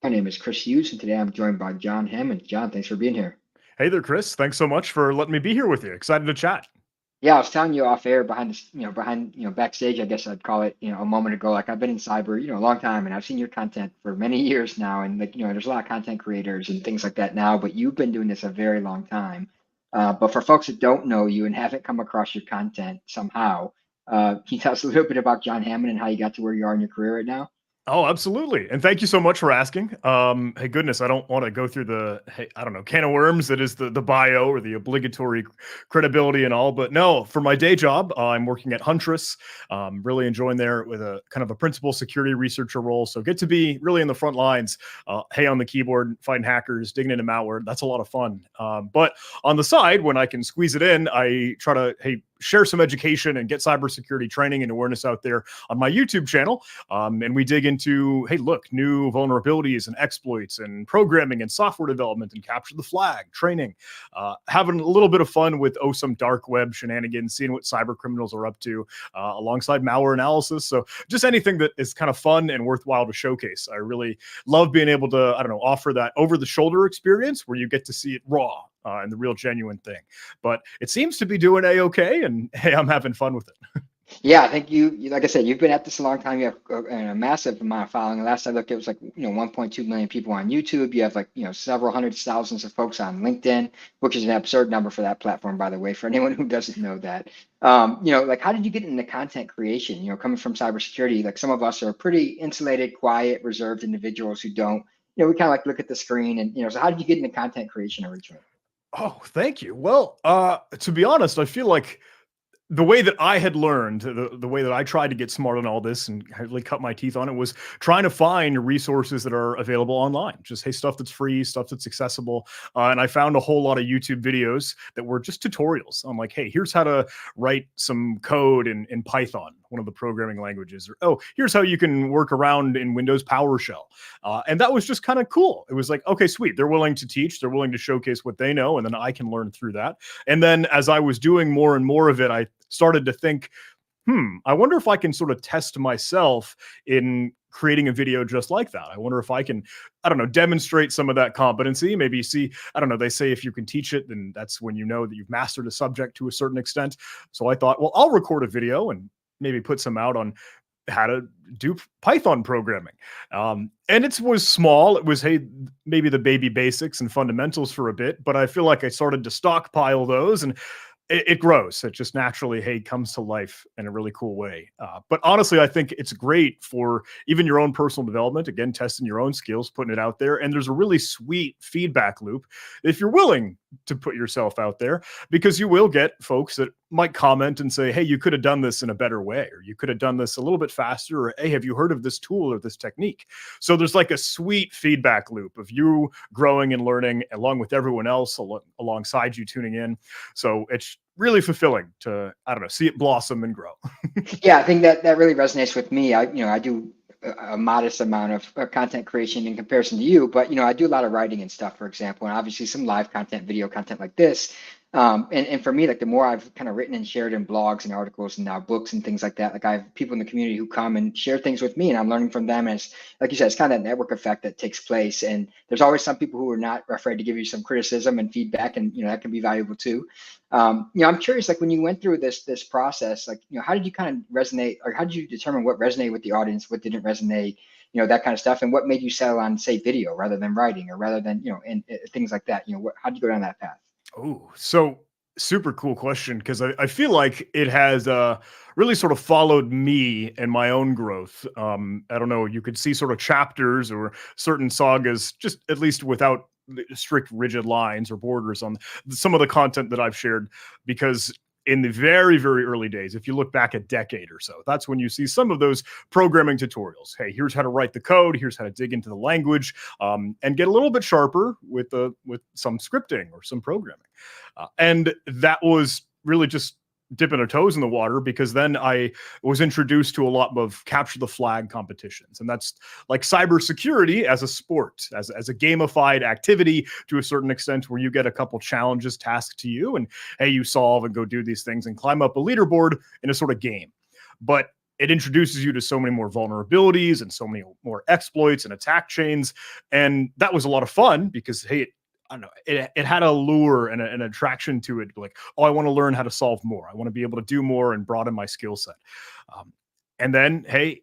My name is Chris Hughes, and today I'm joined by John Hammond. John, thanks for being here. Hey there, Chris. Thanks so much for letting me be here with you. Excited to chat. Yeah, I was telling you off air behind this, backstage, I guess I'd call it, a moment ago. Like I've been in cyber, a long time, and I've seen your content for many years now. And like, there's a lot of content creators and things like that now, but you've been doing this a very long time. But for folks that don't know you and haven't come across your content somehow, can you tell us a little bit about John Hammond and how you got to where you are in your career right now? Oh, absolutely. And thank you so much for asking. Hey, goodness, I don't want to go through I don't know, can of worms that is the bio or the obligatory credibility and all. But no, for my day job, I'm working at Huntress. Really enjoying there with a kind of a principal security researcher role. So get to be really in the front lines, hey, on the keyboard, fighting hackers, digging into malware. That's a lot of fun. But on the side, when I can squeeze it in, I try to, hey, share some education and get cybersecurity training and awareness out there on my YouTube channel. And we dig into, hey, look, new vulnerabilities and exploits and programming and software development and capture the flag training, having a little bit of fun with some dark web shenanigans, seeing what cyber criminals are up to, alongside malware analysis. So just anything that is kind of fun and worthwhile to showcase. I really love being able to, I don't know, offer that over the shoulder experience where you get to see it raw. And the real genuine thing, but it seems to be doing a-okay, and hey, I'm having fun with it. Yeah, I think like I said, you've been at this a long time. You have a massive amount of following. Last I looked, it was like, 1.2 million people on YouTube. You have like, several hundred thousands of folks on LinkedIn, which is an absurd number for that platform, by the way, for anyone who doesn't know that. Like how did you get into content creation? Coming from cybersecurity, like some of us are pretty insulated, quiet, reserved individuals who don't, we kind of like look at the screen and, so how did you get into content creation originally? Oh, thank you. Well, to be honest, I feel like the way that I had learned, the way that I tried to get smart on all this and really cut my teeth on it was trying to find resources that are available online. Just, hey, stuff that's free, stuff that's accessible. And I found a whole lot of YouTube videos that were just tutorials. I'm like, hey, here's how to write some code in Python, one of the programming languages. Or, oh, here's how you can work around in Windows PowerShell. And that was just kind of cool. It was like, okay, sweet. They're willing to teach. They're willing to showcase what they know. And then I can learn through that. And then as I was doing more and more of it, I started to think, I wonder if I can sort of test myself in creating a video just like that. I wonder if I can, I don't know, demonstrate some of that competency. Maybe see, I don't know, they say if you can teach it, then that's when you know that you've mastered a subject to a certain extent. So I thought, well, I'll record a video and maybe put some out on how to do Python programming. And it was small. It was, hey, maybe the baby basics and fundamentals for a bit, but I feel like I started to stockpile those and it grows. It just naturally, hey, comes to life in a really cool way. But honestly, I think it's great for even your own personal development. Again, testing your own skills, putting it out there. And there's a really sweet feedback loop if you're willing to put yourself out there, because you will get folks that might comment and say, hey, you could have done this in a better way, or you could have done this a little bit faster, or hey, have you heard of this tool or this technique? So there's like a sweet feedback loop of you growing and learning along with everyone else alongside you tuning in. So it's really fulfilling to, I don't know, see it blossom and grow. Yeah, I think that really resonates with me. I do a modest amount of content creation in comparison to you, but I do a lot of writing and stuff, for example, and obviously some live content, video content like this. And for me, like the more I've kind of written and shared in blogs and articles and now books and things like that, like I have people in the community who come and share things with me and I'm learning from them. And it's, like you said, it's kind of that network effect that takes place. And there's always some people who are not afraid to give you some criticism and feedback, and that can be valuable too. I'm curious, like when you went through this process, like, how did you kind of resonate, or how did you determine what resonated with the audience, what didn't resonate, that kind of stuff, and what made you settle on, say, video rather than writing, or rather than, and things like that? How did you go down that path? Oh, so super cool question, because I feel like it has really sort of followed me and my own growth. I don't know, you could see sort of chapters or certain sagas, just at least without strict rigid lines or borders on some of the content that I've shared, because in the very, very early days, if you look back a decade or so, that's when you see some of those programming tutorials. Hey, here's how to write the code. Here's how to dig into the language, and get a little bit sharper with some scripting or some programming. And that was really just dipping our toes in the water, because then I was introduced to a lot of capture the flag competitions. And that's like cybersecurity as a sport, as a gamified activity to a certain extent, where you get a couple challenges tasked to you and hey, you solve and go do these things and climb up a leaderboard in a sort of game. But it introduces you to so many more vulnerabilities and so many more exploits and attack chains. And that was a lot of fun because, hey, I don't know, it had a lure and an attraction to it. Like, oh, I want to learn how to solve more. I want to be able to do more and broaden my skill set. Um, and then, hey,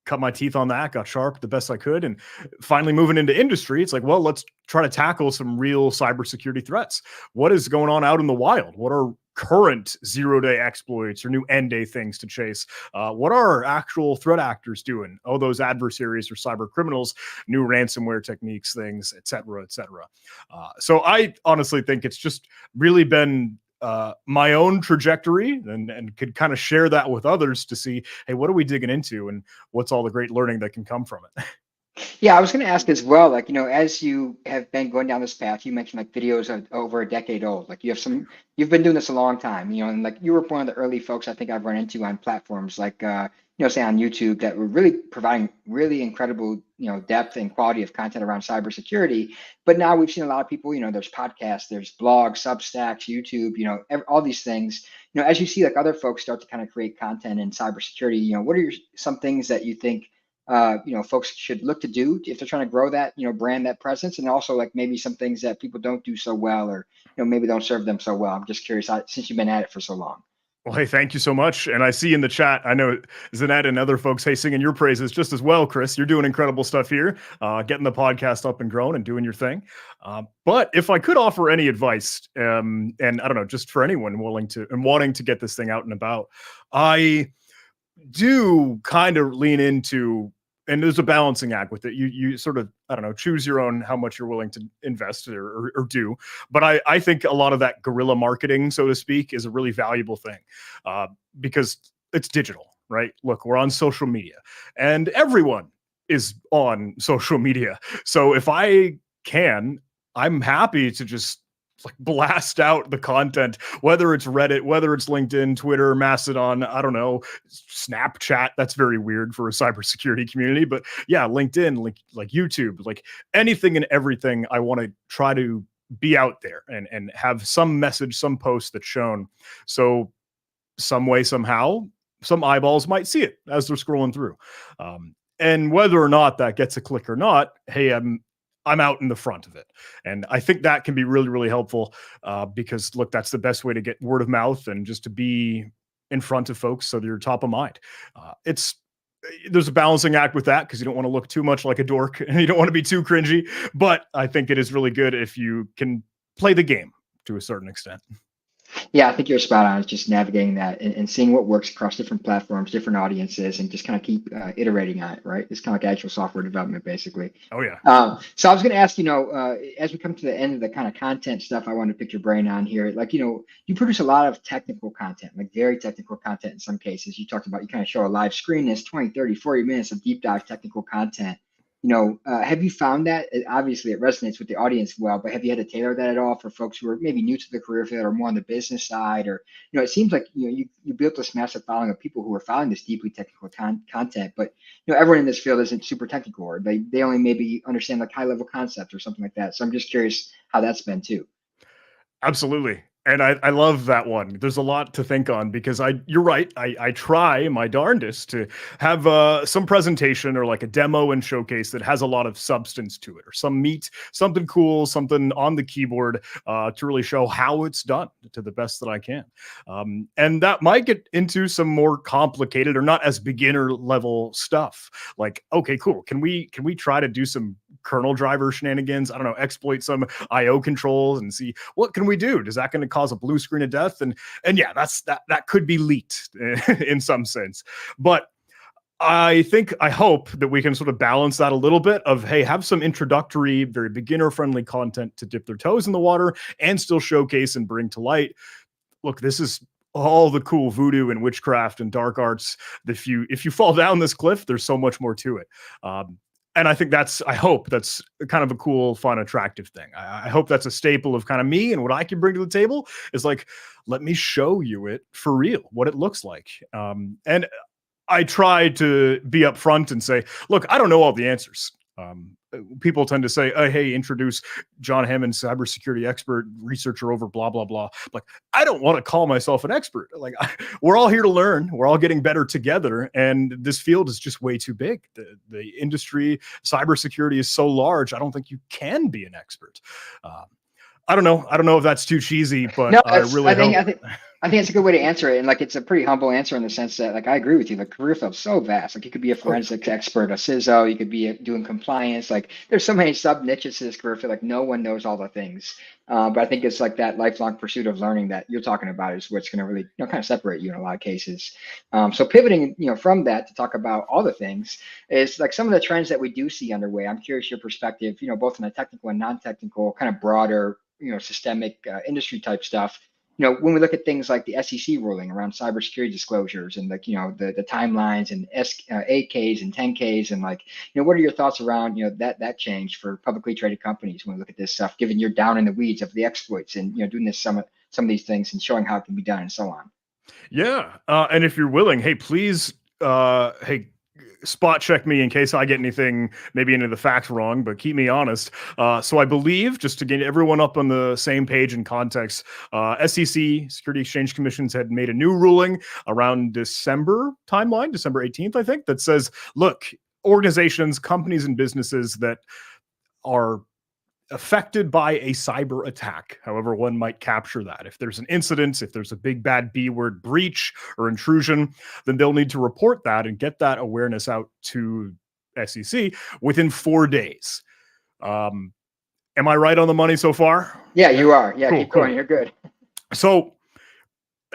cut my teeth on that, got sharp the best I could. And finally moving into industry, it's like, well, let's try to tackle some real cybersecurity threats. What is going on out in the wild? What are current zero-day exploits or new end-day things to chase? What are actual threat actors doing? Oh, those adversaries or cyber criminals, new ransomware techniques, things, et cetera, et cetera. So I honestly think it's just really been my own trajectory and could kind of share that with others to see, hey, what are we digging into and what's all the great learning that can come from it. Yeah, I was going to ask as well, like, as you have been going down this path, you mentioned like videos are over a decade old. Like you've been doing this a long time, and like you were one of the early folks I think I've run into on platforms like, say on YouTube that were really providing really incredible, depth and quality of content around cybersecurity. But now we've seen a lot of people, there's podcasts, there's blogs, Substacks, YouTube, all these things. As you see like other folks start to kind of create content in cybersecurity, what are some things that you think folks should look to do if they're trying to grow that, brand, that presence, and also like maybe some things that people don't do so well, or maybe don't serve them so well. I'm just curious, since you've been at it for so long. Well, hey, thank you so much. And I see in the chat, I know Zanette and other folks, hey, singing your praises just as well, Chris. You're doing incredible stuff here, getting the podcast up and growing and doing your thing. But if I could offer any advice, and I don't know, just for anyone willing to and wanting to get this thing out and about, I do kind of lean into, and there's a balancing act with it. You sort of, I don't know, choose your own how much you're willing to invest or do. But I think a lot of that guerrilla marketing, so to speak, is a really valuable thing because it's digital, right? Look, we're on social media and everyone is on social media. So if I can, I'm happy to just like blast out the content, whether it's Reddit, whether it's LinkedIn, Twitter, Mastodon, I don't know, Snapchat. That's very weird for a cybersecurity community, but yeah, LinkedIn, like YouTube, like anything and everything. I want to try to be out there and have some message, some post that's shown. So some way, somehow, some eyeballs might see it as they're scrolling through. And whether or not that gets a click or not, hey, I'm out in the front of it. And I think that can be really, really helpful because, look, that's the best way to get word of mouth and just to be in front of folks so that you're top of mind. There's a balancing act with that because you don't want to look too much like a dork and you don't want to be too cringy. But I think it is really good if you can play the game to a certain extent. Yeah, I think you're spot on. It's just navigating that and seeing what works across different platforms, different audiences, and just kind of keep iterating on it, right? It's kind of like actual software development, basically. Oh, yeah. So I was going to ask, as we come to the end of the kind of content stuff, I want to pick your brain on here. Like, you produce a lot of technical content, like very technical content in some cases. You talked about, you kind of show a live screen, that's 20, 30, 40 minutes of deep dive technical content. Have you found that obviously it resonates with the audience well, but have you had to tailor that at all for folks who are maybe new to the career field or more on the business side? Or, it seems like, you built this massive following of people who are following this deeply technical content, but, everyone in this field isn't super technical, or they only maybe understand like high level concept or something like that. So I'm just curious how that's been too. Absolutely. And I love that one. There's a lot to think on because you're right. I try my darndest to have some presentation or like a demo and showcase that has a lot of substance to it or some meat, something cool, something on the keyboard to really show how it's done to the best that I can. And that might get into some more complicated or not as beginner level stuff. Like, okay, cool. Can we try to do some kernel driver shenanigans? I don't know, exploit some IO controls and see what can we do? Is that going to cause a blue screen of death? And yeah, that could be leaked in some sense. But I hope that we can sort of balance that a little bit of, hey, have some introductory, very beginner friendly content to dip their toes in the water and still showcase and bring to light. Look, this is all the cool voodoo and witchcraft and dark arts. If you fall down this cliff, there's so much more to it. And I think I hope that's kind of a cool, fun, attractive thing. I hope that's a staple of kind of me and what I can bring to the table is like, let me show you it for real, what it looks like. And I try to be upfront and say, look, I don't know all the answers. people tend to say, hey, introduce John Hammond, cybersecurity expert, researcher over blah, blah, blah. Like, I don't want to call myself an expert. Like, we're all here to learn. We're all getting better together. And this field is just way too big. The industry, cybersecurity is so large. I don't think you can be an expert. I don't know. I don't know if that's too cheesy, but No, I really hope. I think it's a good way to answer it. And like, it's a pretty humble answer in the sense that, like, I agree with you. The career field's so vast. Like, you could be a forensics expert, a CISO, you could be doing compliance. Like, there's so many sub niches to this career field. Like, no one knows all the things. But I think it's like that lifelong pursuit of learning that you're talking about is what's going to really, kind of separate you in a lot of cases. So pivoting, from that to talk about all the things is like some of the trends that we do see underway. I'm curious your perspective, both in the technical and non-technical, kind of broader, systemic industry type stuff. When we look at things like the SEC ruling around cybersecurity disclosures and like, the timelines and 8Ks and 10Ks and like, what are your thoughts around, that change for publicly traded companies when we look at this stuff, given you're down in the weeds of the exploits and, doing this some of these things and showing how it can be done and so on. Yeah. And if you're willing, hey, please, hey, spot check me in case I get anything, maybe any of the facts wrong, but keep me honest. So I believe, just to get everyone up on the same page and context, SEC, Security Exchange Commissions, had made a new ruling around December timeline, December 18th, I think, that says, look, organizations, companies, and businesses that are affected by a cyber attack, however one might capture that. If there's an incident, if there's a big bad B word breach or intrusion, then they'll need to report that and get that awareness out to SEC within 4 days. Am I right on the money so far? Yeah, you are. Yeah, cool, keep going. You're good. So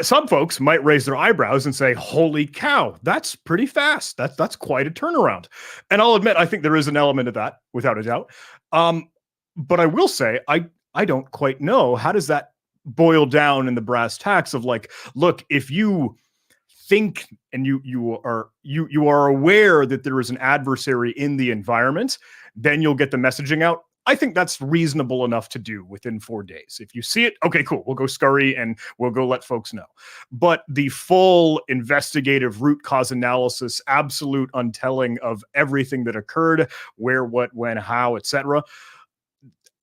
some folks might raise their eyebrows and say, holy cow, that's pretty fast. That's quite a turnaround. And I'll admit, I think there is an element of that, without a doubt. But I will say, I don't quite know, how does that boil down in the brass tacks of like, look, if you think and you are aware that there is an adversary in the environment, then you'll get the messaging out. I think that's reasonable enough to do within 4 days. If you see it, okay, cool. We'll go scurry and we'll go let folks know. But the full investigative root cause analysis, absolute untelling of everything that occurred, where, what, when, how, etc.,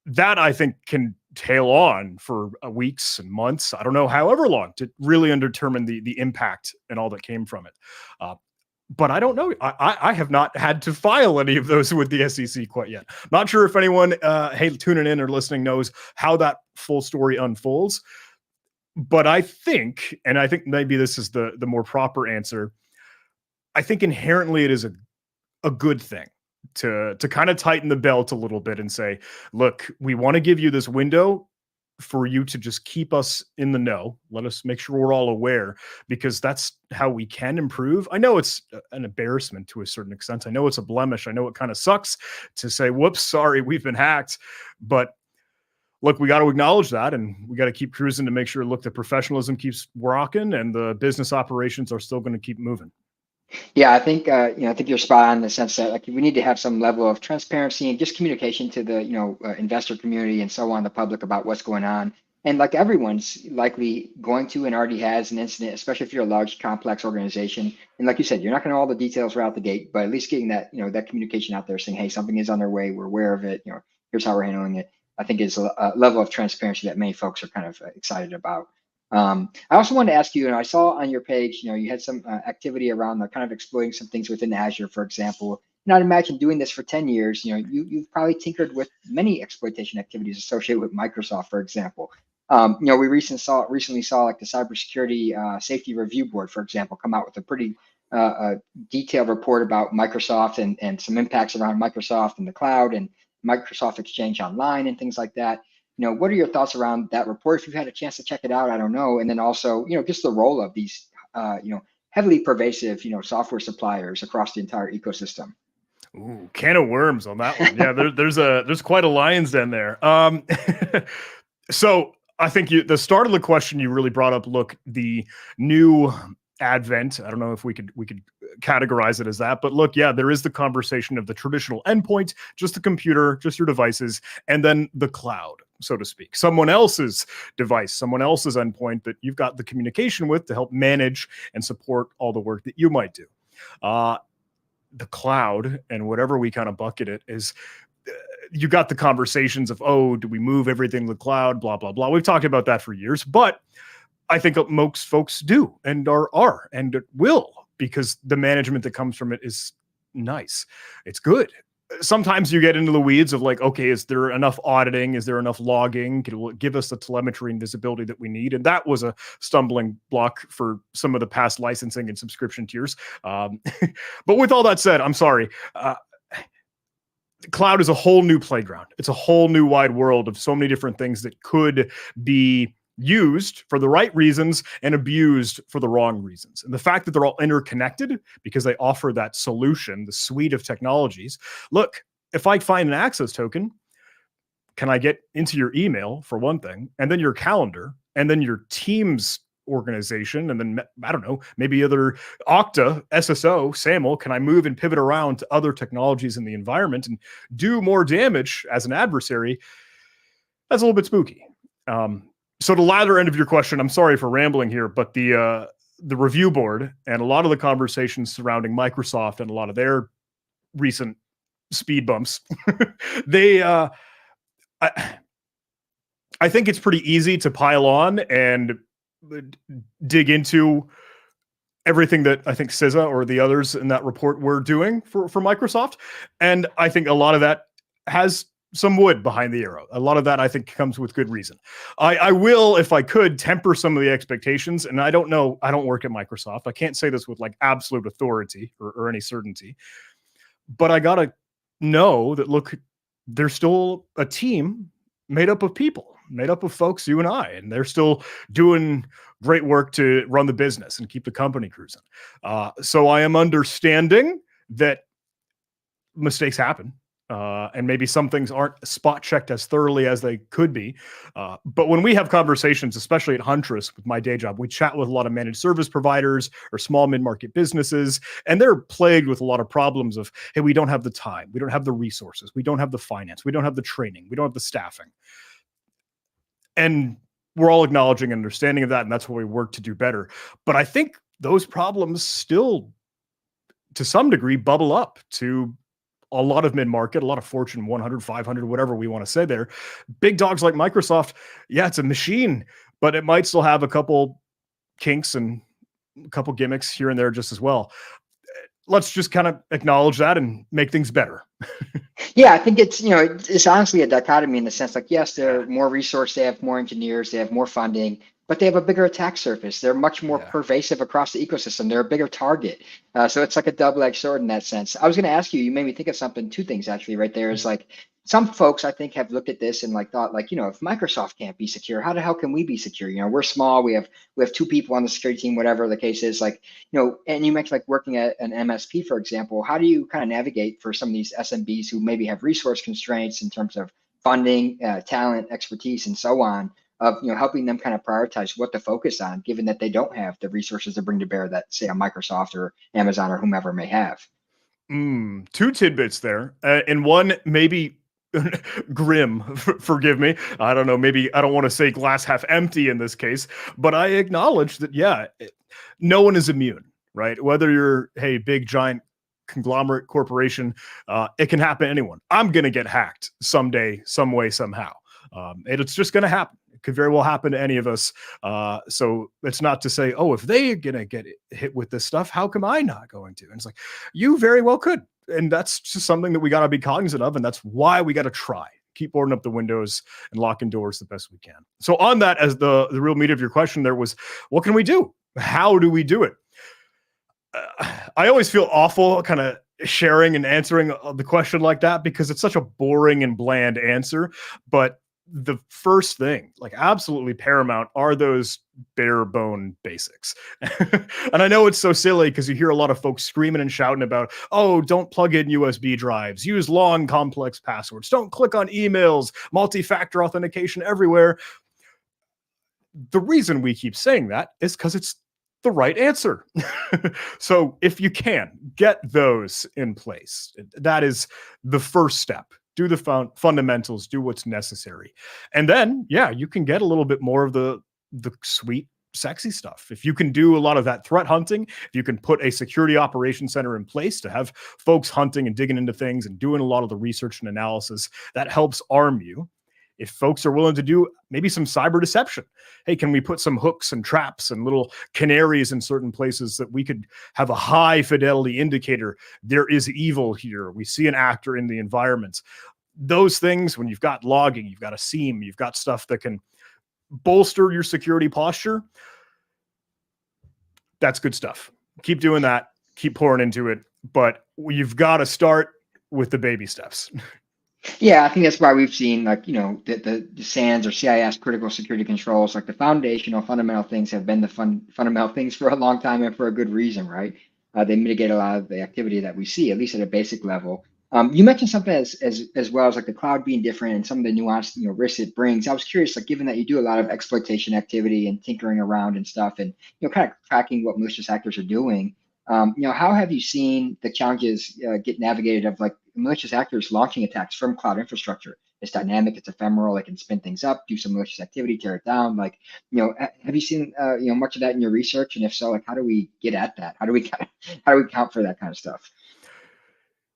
that I think can tail on for weeks and months. I don't know, however long, to really determine the impact and all that came from it. But I don't know. I have not had to file any of those with the SEC quite yet. Not sure if anyone, hey, tuning in or listening knows how that full story unfolds. But I think maybe this is the more proper answer. I think inherently it is a good thing to kind of tighten the belt a little bit and say, look, we want to give you this window for you to just keep us in the know. Let us make sure we're all aware, because that's how we can improve. I know it's an embarrassment to a certain extent. I know it's a blemish. I know it kind of sucks to say, whoops, sorry, we've been hacked. But look, we got to acknowledge that, and we got to keep cruising to make sure, look, the professionalism keeps rocking and the business operations are still going to keep moving. Yeah, I think I think you're spot on in the sense that like we need to have some level of transparency and just communication to the investor community and so on, the public, about what's going on. And like everyone's likely going to and already has an incident, especially if you're a large, complex organization. And like you said, you're not going to know all the details right out the gate, but at least getting that that communication out there, saying, hey, something is on their way, we're aware of it. Here's how we're handling it. I think is a level of transparency that many folks are kind of excited about. I also wanted to ask you, I saw on your page, you had some activity around the kind of exploiting some things within Azure, for example. And I'd imagine doing this for 10 years, you've probably tinkered with many exploitation activities associated with Microsoft, for example. We recently saw like the Cybersecurity Safety Review Board, for example, come out with a pretty detailed report about Microsoft and some impacts around Microsoft and the cloud and Microsoft Exchange Online and things like that. What are your thoughts around that report? If you've had a chance to check it out, I don't know. And then also, just the role of these, heavily pervasive, software suppliers across the entire ecosystem. Ooh, can of worms on that one. Yeah, there's quite a lion's den there. So I think the start of the question you really brought up, look, the new advent. I don't know if we could categorize it as that, but look, yeah, there is the conversation of the traditional endpoint, just the computer, just your devices, and then the cloud, so to speak, someone else's device, someone else's endpoint that you've got the communication with to help manage and support all the work that you might do. The cloud, and whatever we kind of bucket it, is you got the conversations of, oh, do we move everything to the cloud? Blah, blah, blah. We've talked about that for years, but I think most folks do and are and will, because the management that comes from it is nice. It's good. Sometimes you get into the weeds of like, okay, is there enough auditing? Is there enough logging? Will it give us the telemetry and visibility that we need? And that was a stumbling block for some of the past licensing and subscription tiers. But with all that said, I'm sorry. Cloud is a whole new playground. It's a whole new wide world of so many different things that could be used for the right reasons and abused for the wrong reasons. And the fact that they're all interconnected because they offer that solution, the suite of technologies. Look, if I find an access token, can I get into your email for one thing, and then your calendar, and then your Teams organization, and then, I don't know, maybe other Okta, SSO, SAML, can I move and pivot around to other technologies in the environment and do more damage as an adversary? That's a little bit spooky. So the latter end of your question, I'm sorry for rambling here, but the review board and a lot of the conversations surrounding Microsoft and a lot of their recent speed bumps, they, I think it's pretty easy to pile on and dig into everything that I think CISA or the others in that report were doing for Microsoft. And I think a lot of that has some wood behind the arrow. A lot of that I think comes with good reason. I will, if I could, temper some of the expectations. And I don't know, I don't work at Microsoft. I can't say this with like absolute authority or any certainty, but I gotta know that, look, there's still a team made up of people, made up of folks, you and I, and they're still doing great work to run the business and keep the company cruising. So I am understanding that mistakes happen. And maybe some things aren't spot checked as thoroughly as they could be. But when we have conversations, especially at Huntress with my day job, we chat with a lot of managed service providers or small mid-market businesses, and they're plagued with a lot of problems of, hey, we don't have the time, we don't have the resources, we don't have the finance, we don't have the training, we don't have the staffing. And we're all acknowledging and understanding of that, and that's what we work to do better. But I think those problems still, to some degree, bubble up to a lot of mid-market, a lot of Fortune 100, 500, whatever we want to say there. Big dogs like Microsoft, yeah, it's a machine, but it might still have a couple kinks and a couple gimmicks here and there just as well. Let's just kind of acknowledge that and make things better. Yeah, I think it's, it's honestly a dichotomy in the sense like, yes, they're more resourced, they have more engineers, they have more funding, but they have a bigger attack surface. They're much more pervasive across the ecosystem. They're a bigger target. So it's like a double-edged sword in that sense. I was going to ask you, you made me think of something, two things actually right there is like, some folks I think have looked at this and like thought like, if Microsoft can't be secure, how the hell can we be secure? We're small, we have two people on the security team, whatever the case is, like, and you mentioned like working at an MSP, for example. How do you kind of navigate for some of these SMBs who maybe have resource constraints in terms of funding, talent, expertise, and so on, of helping them kind of prioritize what to focus on, given that they don't have the resources to bring to bear that, say, a Microsoft or Amazon or whomever may have? Two tidbits there, and one maybe grim, forgive me. I don't know, maybe I don't want to say glass half empty in this case, but I acknowledge that, no one is immune, right? Whether you're, hey, big, giant conglomerate corporation, it can happen to anyone. I'm going to get hacked someday, some way, somehow. It's just going to happen. It could very well happen to any of us. So it's not to say, oh, if they're going to get hit with this stuff, how come I not going to? And it's like, you very well could. And that's just something that we got to be cognizant of. And that's why we got to try. Keep boarding up the windows and locking doors the best we can. So on that, as the real meat of your question there was, what can we do? How do we do it? I always feel awful kind of sharing and answering the question like that because it's such a boring and bland answer. But the first thing, like absolutely paramount, are those bare bone basics. And I know it's so silly because you hear a lot of folks screaming and shouting about, oh, don't plug in USB drives, use long, complex passwords, don't click on emails, multi-factor authentication everywhere. The reason we keep saying that is because it's the right answer. So if you can get those in place, that is the first step. Do the fundamentals, do what's necessary. And then, you can get a little bit more of the suite sexy stuff. If you can do a lot of that threat hunting, if you can put a security operations center in place to have folks hunting and digging into things and doing a lot of the research and analysis, that helps arm you. If folks are willing to do maybe some cyber deception, hey, can we put some hooks and traps and little canaries in certain places that we could have a high fidelity indicator there is evil here, we see an actor in the environment. Those things, when you've got logging, you've got a SIEM, you've got stuff that can bolster your security posture, that's good stuff. Keep doing that, keep pouring into it, but you've got to start with the baby steps. Yeah, I think that's why we've seen, like, the SANS or CIS critical security controls, like the foundational fundamental things have been the fundamental things for a long time and for a good reason, right? They mitigate a lot of the activity that we see, at least at a basic level. You mentioned something as well as like the cloud being different and some of the nuanced risks it brings. I was curious, like, given that you do a lot of exploitation activity and tinkering around and stuff, and kind of tracking what malicious actors are doing. How have you seen the challenges get navigated of like malicious actors launching attacks from cloud infrastructure? It's dynamic, it's ephemeral, they can spin things up, do some malicious activity, tear it down. Like, have you seen much of that in your research? And if so, like, how do we get at that? How do we count for that kind of stuff?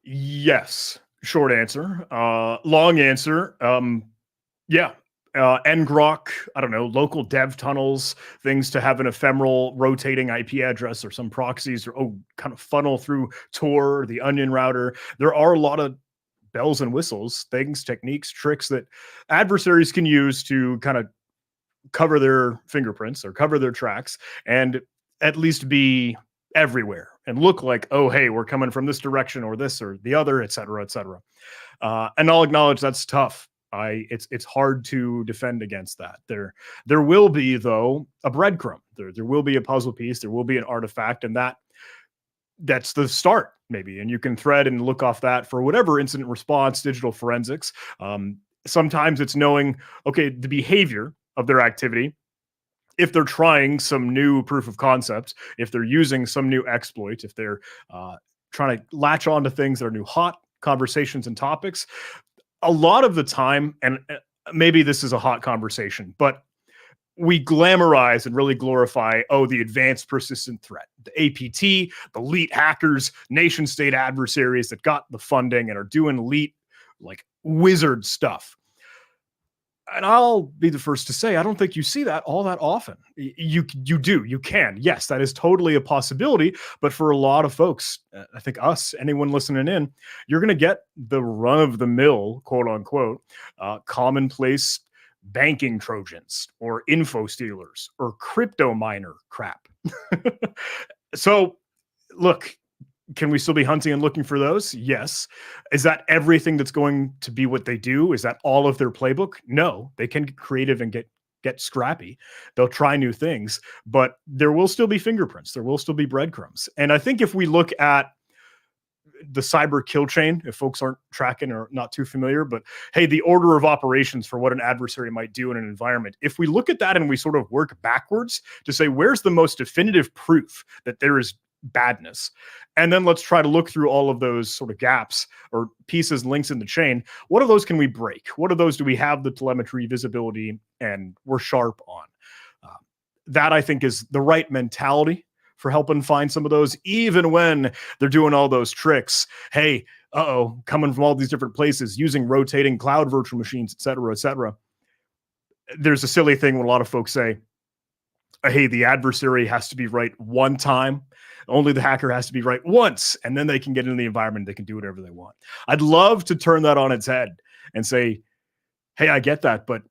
Yes. Short answer. Long answer. Yeah. ngrok, I don't know, local dev tunnels, things to have an ephemeral rotating IP address or some proxies, or kind of funnel through Tor, the onion router. There are a lot of bells and whistles, things, techniques, tricks that adversaries can use to kind of cover their fingerprints or cover their tracks and at least be everywhere and look like, oh, hey, we're coming from this direction or this or the other, et cetera, et cetera. And I'll acknowledge that's tough. It's hard to defend against that. There will be, though, a breadcrumb. There will be a puzzle piece. There will be an artifact, and that's the start, maybe. And you can thread and look off that for whatever incident response, digital forensics. Sometimes it's knowing, okay, the behavior of their activity. If they're trying some new proof of concept, if they're using some new exploit, if they're trying to latch on to things that are new hot conversations and topics, a lot of the time, and maybe this is a hot conversation, but we glamorize and really glorify, the advanced persistent threat, the APT, the elite hackers, nation state adversaries that got the funding and are doing elite, like, wizard stuff. And I'll be the first to say, I don't think you see that all that often. You can. Yes, that is totally a possibility. But for a lot of folks, I think us, anyone listening in, you're going to get the run of the mill, quote unquote, commonplace banking Trojans or info stealers or crypto miner crap. So look, can we still be hunting and looking for those? Yes. Is that everything that's going to be what they do? Is that all of their playbook? No. They can get creative and get scrappy. They'll try new things, but there will still be fingerprints. There will still be breadcrumbs. And I think if we look at the cyber kill chain, if folks aren't tracking or not too familiar, but hey, the order of operations for what an adversary might do in an environment, if we look at that and we sort of work backwards to say, where's the most definitive proof that there is badness? And then let's try to look through all of those sort of gaps or pieces, links in the chain. What of those can we break? What of those do we have the telemetry visibility and we're sharp on? That, I think, is the right mentality for helping find some of those, even when they're doing all those tricks. Hey, coming from all these different places, using rotating cloud virtual machines, et cetera, et cetera. There's a silly thing when a lot of folks say, hey, the adversary has to be right one time. Only the hacker has to be right once, and then they can get into the environment. They can do whatever they want. I'd love to turn that on its head and say, hey, I get that, but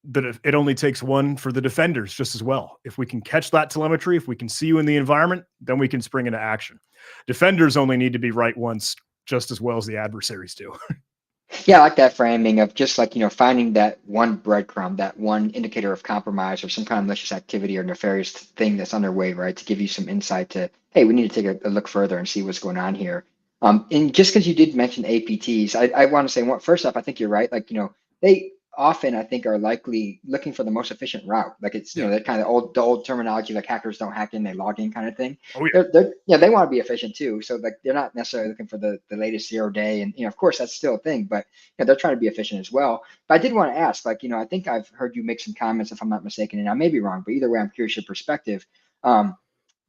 that it only takes one for the defenders just as well. If we can catch that telemetry, if we can see you in the environment, then we can spring into action. Defenders only need to be right once just as well as the adversaries do. Yeah, I like that framing of just like, finding that one breadcrumb, that one indicator of compromise or some kind of malicious activity or nefarious thing that's underway, right? To give you some insight to, hey, we need to take a look further and see what's going on here. And just because you did mention APTs, I want to say, first off, I think you're right. Like, they often I think are likely looking for the most efficient route. Like it's, Yeah. that kind of old terminology, like hackers don't hack in, they log in kind of thing. Oh, yeah. They want to be efficient too. So like they're not necessarily looking for the latest 0 day. And, of course that's still a thing, but they're trying to be efficient as well. But I did want to ask, like, I think I've heard you make some comments, if I'm not mistaken, and I may be wrong, but either way, I'm curious your perspective. Um,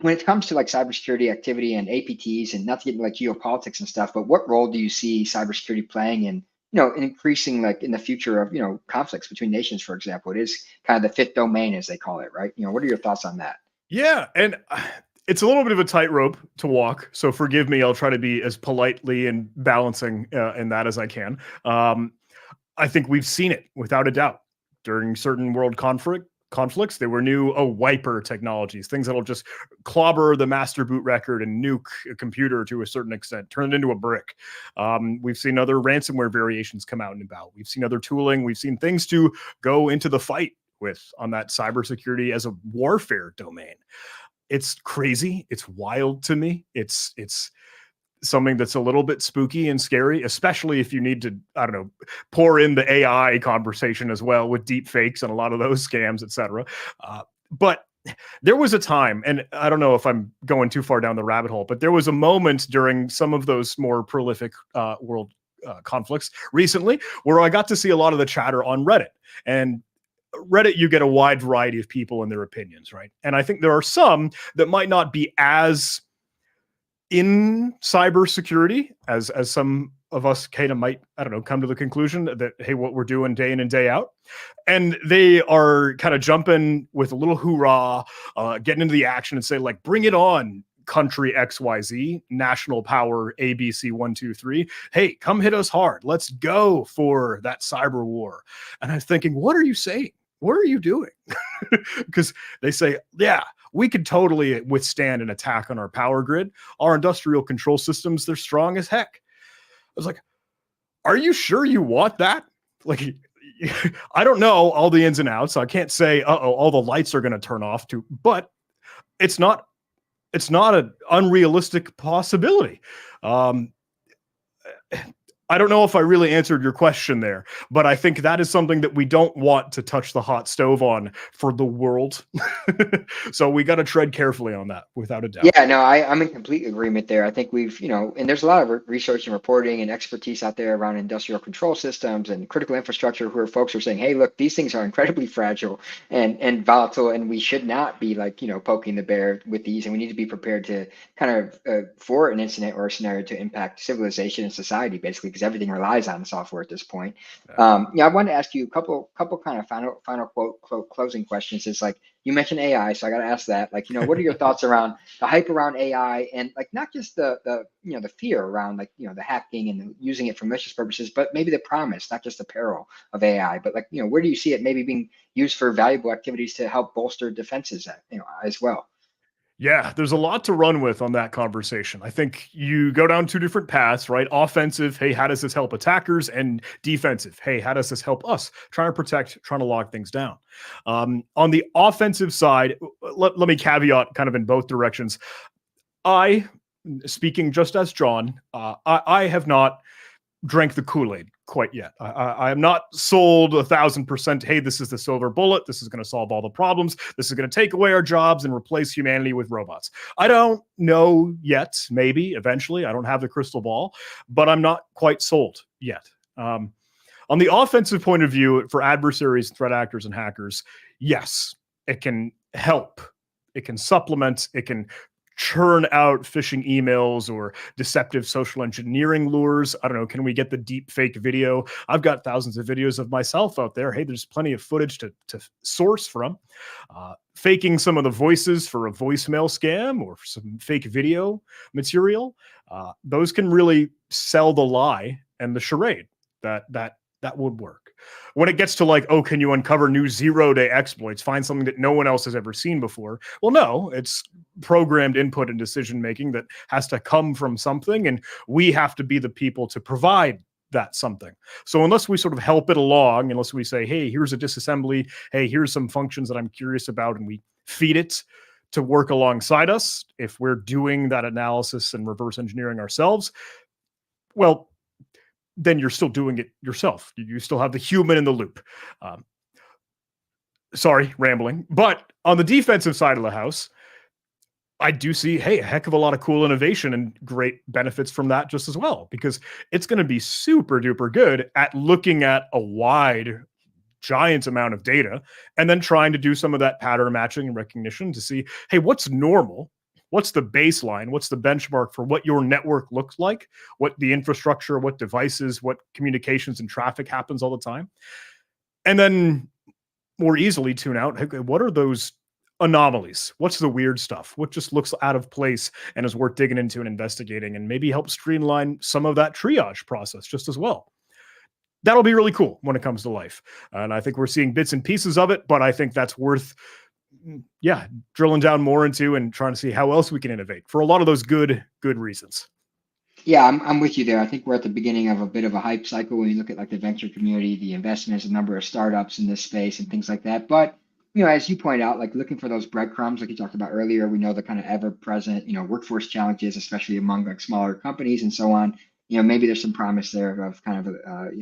when it comes to like cybersecurity activity and APTs, and not to get into like geopolitics and stuff, but what role do you see cybersecurity playing in, in increasing like in the future of, conflicts between nations, for example? It is kind of the fifth domain, as they call it, right? What are your thoughts on that? Yeah, and it's a little bit of a tightrope to walk. So forgive me. I'll try to be as politely and balancing in that as I can. I think we've seen it without a doubt during certain world conflicts. There were new wiper technologies, things that'll just clobber the master boot record and nuke a computer to a certain extent, turn it into a brick. We've seen other ransomware variations come out and about. We've seen other tooling. We've seen things to go into the fight with on that cybersecurity as a warfare domain. It's crazy. It's wild to me. It's something that's a little bit spooky and scary, especially if you need to, I don't know, pour in the AI conversation as well with deep fakes and a lot of those scams, et cetera. But there was a time, and I don't know if I'm going too far down the rabbit hole, but there was a moment during some of those more prolific world conflicts recently where I got to see a lot of the chatter on Reddit. And Reddit, you get a wide variety of people and their opinions, right? And I think there are some that might not be as in cybersecurity as some of us kind of might, I don't know, come to the conclusion that, hey, what we're doing day in and day out. And they are kind of jumping with a little hoorah, getting into the action and say, like, bring it on, country XYZ, national power ABC 123. Hey, come hit us hard. Let's go for that cyber war. And I'm thinking, what are you saying? What are you doing? Because they say, yeah, we could totally withstand an attack on our power grid. Our industrial control systems, they're strong as heck. I was like, are you sure you want that? Like, I don't know all the ins and outs. I can't say, all the lights are going to turn off too, but it's not an unrealistic possibility. I don't know if I really answered your question there, but I think that is something that we don't want to touch the hot stove on for the world. So we got to tread carefully on that, without a doubt. Yeah, no, I'm in complete agreement there. I think we've, and there's a lot of research and reporting and expertise out there around industrial control systems and critical infrastructure where folks are saying, hey, look, these things are incredibly fragile and volatile, and we should not be like, poking the bear with these, and we need to be prepared to kind of for an incident or a scenario to impact civilization and society, basically, because everything relies on software at this point. Yeah, I wanted to ask you a couple kind of final closing questions. Is like, you mentioned AI, so I got to ask that. Like, what are your thoughts around the hype around AI, and like not just the fear around like the hacking and using it for malicious purposes, but maybe the promise, not just the peril of AI, but like where do you see it maybe being used for valuable activities to help bolster defenses as well? Yeah, there's a lot to run with on that conversation. I think you go down two different paths, right? Offensive, hey, how does this help attackers? And defensive, hey, how does this help us? Trying to protect, trying to lock things down. On the offensive side, let me caveat kind of in both directions. Speaking just as John, I have not drank the Kool-Aid quite yet. I am not sold 1,000%. Hey, this is the silver bullet. This is going to solve all the problems. This is going to take away our jobs and replace humanity with robots. I don't know yet. Maybe eventually. I don't have the crystal ball, but I'm not quite sold yet. On the offensive point of view, for adversaries, threat actors, and hackers, yes, it can help. It can supplement. It can churn out phishing emails or deceptive social engineering lures. I don't know. Can we get the deep fake video? I've got thousands of videos of myself out there. Hey, there's plenty of footage to source from. Faking some of the voices for a voicemail scam or some fake video material. Those can really sell the lie and the charade that would work. When it gets to like, oh, can you uncover new 0-day exploits, find something that no one else has ever seen before? Well, no, it's programmed input and decision making that has to come from something, and we have to be the people to provide that something. So unless we sort of help it along, unless we say, hey, here's a disassembly, hey, here's some functions that I'm curious about, and we feed it to work alongside us, if we're doing that analysis and reverse engineering ourselves, well, then you're still doing it yourself. You still have the human in the loop. Um, Sorry, rambling. But on the defensive side of the house, I do see, hey, a heck of a lot of cool innovation and great benefits from that just as well, because it's going to be super duper good at looking at a wide, giant amount of data and then trying to do some of that pattern matching and recognition to see, hey, what's normal? What's the baseline? What's the benchmark for what your network looks like? What the infrastructure, what devices, what communications and traffic happens all the time? And then more easily tune out, hey, what are those anomalies? What's the weird stuff? What just looks out of place and is worth digging into and investigating, and maybe help streamline some of that triage process just as well. That'll be really cool when it comes to life. And I think we're seeing bits and pieces of it, but I think that's worth, yeah, drilling down more into and trying to see how else we can innovate for a lot of those good reasons. Yeah, I'm with you there. I think we're at the beginning of a bit of a hype cycle when you look at like the venture community, the investments, the number of startups in this space and things like that. But as you point out, like looking for those breadcrumbs, like you talked about earlier, we know the kind of ever-present, workforce challenges, especially among like smaller companies and so on. Maybe there's some promise there of kind of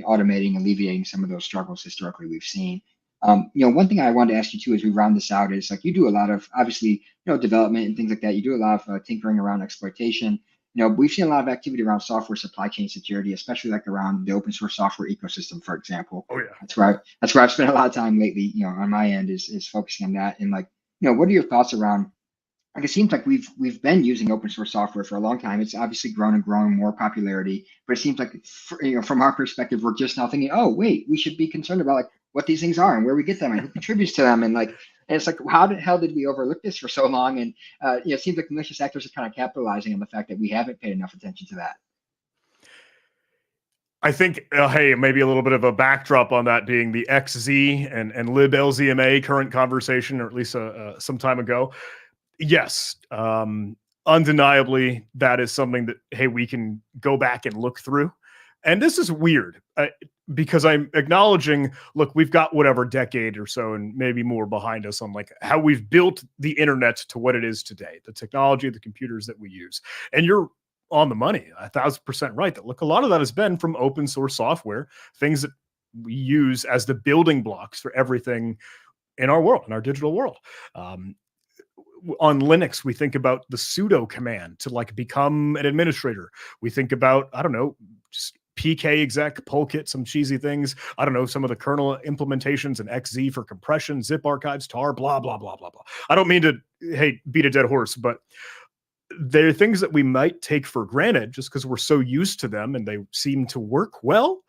automating, alleviating some of those struggles historically we've seen. One thing I wanted to ask you too, as we round this out, is like you do a lot of obviously, development and things like that. You do a lot of tinkering around exploitation. We've seen a lot of activity around software supply chain security, especially like around the open source software ecosystem, for example. Oh yeah. That's where I've spent a lot of time lately, on my end is focusing on that. And like, what are your thoughts around, like, it seems like we've been using open source software for a long time. It's obviously grown and grown more popularity, but it seems like from our perspective, we're just now thinking, oh wait, we should be concerned about like what these things are and where we get them and who contributes to them, and it's like, how the hell did we overlook this for so long? And it seems like malicious actors are kind of capitalizing on the fact that we haven't paid enough attention to that. I think, hey, maybe a little bit of a backdrop on that being the XZ and liblzma current conversation, or at least some time ago. Yes, undeniably, that is something that, hey, we can go back and look through. And this is weird because I'm acknowledging, look, we've got whatever decade or so and maybe more behind us on like how we've built the internet to what it is today, the technology, the computers that we use. And you're on the money, 1,000% right. That look, a lot of that has been from open source software, things that we use as the building blocks for everything in our world, in our digital world. On Linux, we think about the sudo command to like become an administrator. We think about, I don't know, just pk exec, polkit, some cheesy things. I don't know, some of the kernel implementations and XZ for compression, zip archives, tar, blah, blah, blah, blah, blah. I don't mean to, hey, beat a dead horse, but there are things that we might take for granted just because we're so used to them and they seem to work well.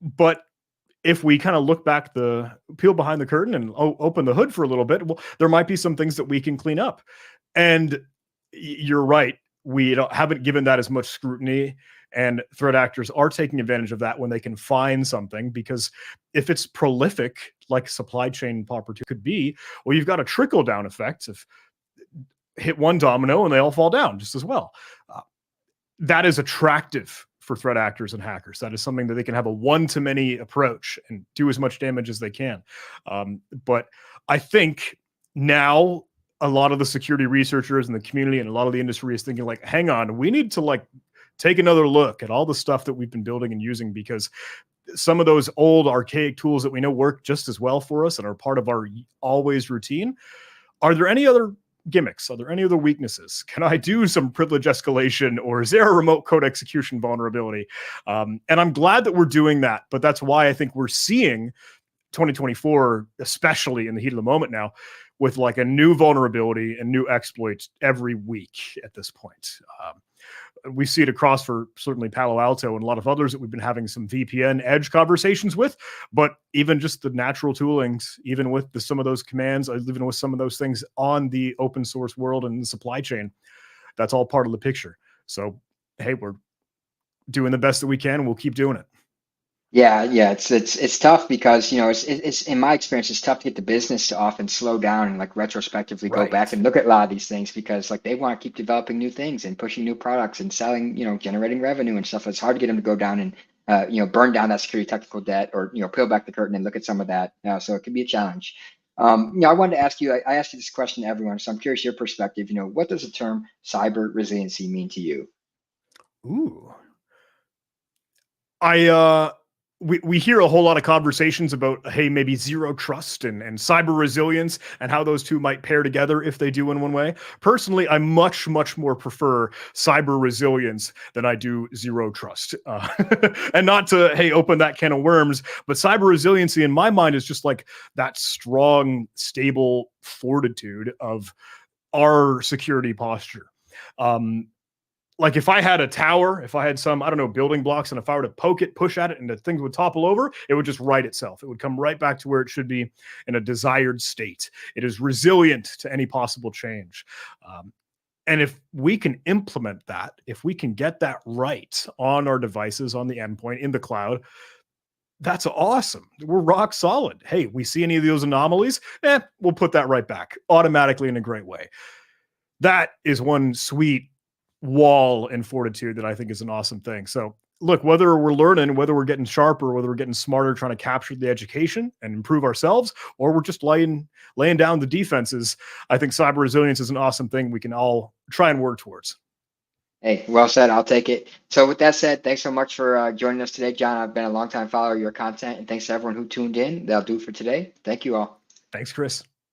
But if we kind of look back, peel behind the curtain and open the hood for a little bit, well, there might be some things that we can clean up. And you're right, we haven't given that as much scrutiny, and threat actors are taking advantage of that when they can find something, because if it's prolific, like supply chain opportunity could be, well, you've got a trickle down effect. If hit one domino and they all fall down just as well. That is attractive for threat actors and hackers. That is something that they can have a one-to-many approach and do as much damage as they can. But I think now a lot of the security researchers and the community and a lot of the industry is thinking like, hang on, we need to like take another look at all the stuff that we've been building and using, because some of those old archaic tools that we know work just as well for us and are part of our always routine. Are there any other gimmicks? Are there any other weaknesses? Can I do some privilege escalation, or is there a remote code execution vulnerability? And I'm glad that we're doing that, but that's why I think we're seeing 2024, especially in the heat of the moment now, with like a new vulnerability and new exploits every week at this point. We see it across for certainly Palo Alto and a lot of others that we've been having some VPN edge conversations with, but even just the natural toolings, even with some of those commands, even with some of those things on the open source world and the supply chain, that's all part of the picture. So, hey, we're doing the best that we can, and we'll keep doing it. Yeah, it's tough because it's in my experience, it's tough to get the business to often slow down and like retrospectively go back and look at a lot of these things, because like they want to keep developing new things and pushing new products and selling, generating revenue and stuff. It's hard to get them to go down and burn down that security technical debt, or peel back the curtain and look at some of that. So it can be a challenge. I wanted to ask you. I asked you this question to everyone, so I'm curious your perspective. What does the term cyber resiliency mean to you? Ooh. We hear a whole lot of conversations about, hey, maybe zero trust and cyber resilience and how those two might pair together if they do in one way. Personally, I much more prefer cyber resilience than I do zero trust. And not to, hey, open that can of worms, but cyber resiliency in my mind is just like that strong, stable fortitude of our security posture. Um, like if I had a tower, if I had some, I don't know, building blocks, and if I were to poke it, push at it, and the things would topple over, it would just right itself. It would come right back to where it should be in a desired state. It is resilient to any possible change. And if we can implement that, if we can get that right on our devices, on the endpoint, in the cloud, that's awesome. We're rock solid. Hey, we see any of those anomalies, we'll put that right back automatically in a great way. That is one sweet wall and fortitude that I think is an awesome thing. So look, whether we're learning, whether we're getting sharper, whether we're getting smarter, trying to capture the education and improve ourselves, or we're just laying down the defenses, I think cyber resilience is an awesome thing we can all try and work towards. Hey, well said. I'll take it. So with that said, thanks so much for joining us today, John. I've been a long time follower of your content, and thanks to everyone who tuned in. That'll do it for today. Thank you all. Thanks, Chris.